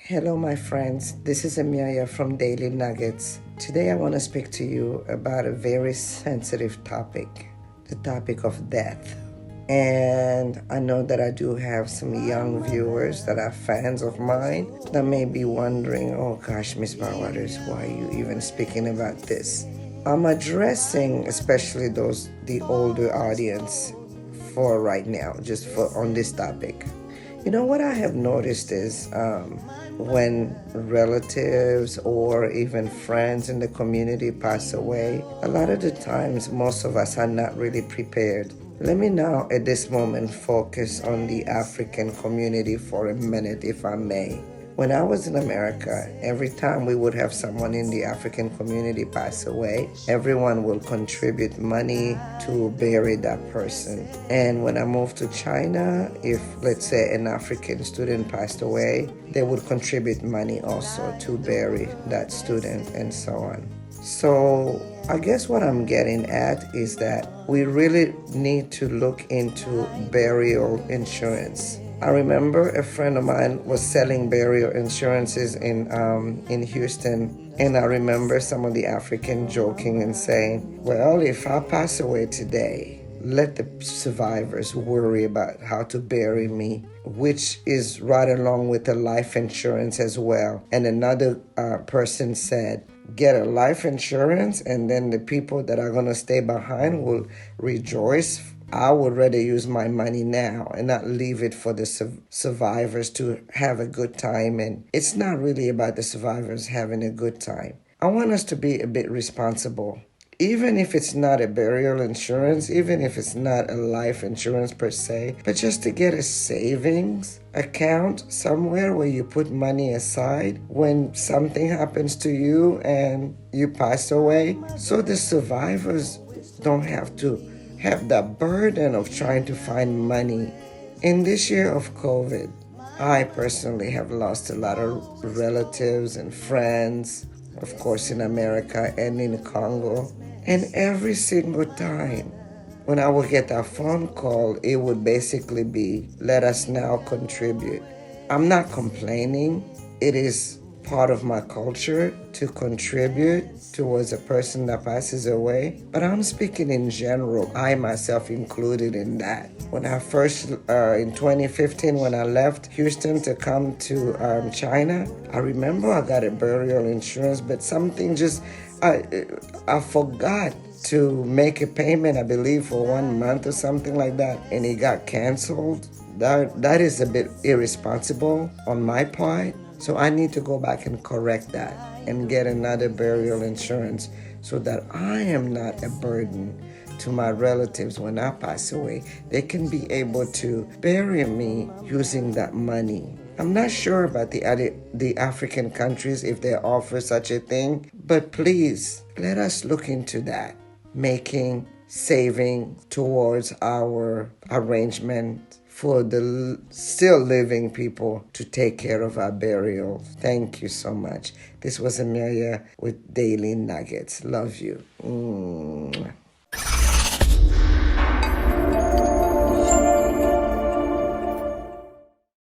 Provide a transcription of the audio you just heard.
Hello, my friends. This is Amelia from Daily Nuggets. Today, I want to speak to you about a very sensitive topic, the topic of death. And I know that I do have some young viewers that are fans of mine that may be wondering, oh gosh, Miss Barwaters, why are you even speaking about this? I'm addressing especially the older audience for right now, just for on this topic. You know what I have noticed is when relatives or even friends in the community pass away, a lot of the times most of us are not really prepared. Let me now at this moment focus on the African community for a minute, if I may. When I was in America, every time we would have someone in the African community pass away, everyone will contribute money to bury that person. And when I moved to China, if let's say an African student passed away, they would contribute money also to bury that student and so on. So I guess what I'm getting at is that we really need to look into burial insurance. I remember a friend of mine was selling burial insurances in Houston, and I remember some of the African joking and saying, well, if I pass away today, let the survivors worry about how to bury me, which is right along with the life insurance as well. And another person said, get a life insurance, and then the people that are going to stay behind will rejoice. I would rather use my money now and not leave it for the survivors to have a good time. And it's not really about the survivors having a good time. I want us to be a bit responsible. Even if it's not a burial insurance, even if it's not a life insurance per se, but just to get a savings account somewhere where you put money aside when something happens to you and you pass away, so the survivors don't have to have the burden of trying to find money. In this year of COVID, I personally have lost a lot of relatives and friends, of course in America and in Congo. And every single time when I would get that phone call, it would basically be, let us now contribute. I'm not complaining. It is part of my culture to contribute towards a person that passes away. But I'm speaking in general, I myself included in that. When I first, in 2015, when I left Houston to come to China, I remember I got a burial insurance, but something just, I forgot to make a payment, I believe, for 1 month or something like that, and it got canceled. That is a bit irresponsible on my part. So I need to go back and correct that and get another burial insurance so that I am not a burden to my relatives when I pass away. They can be able to bury me using that money. I'm not sure about the African countries if they offer such a thing, but please let us look into that, making saving towards our arrangement for the still living people to take care of our burial. Thank you so much. This was Amelia with Daily Nuggets. Love you.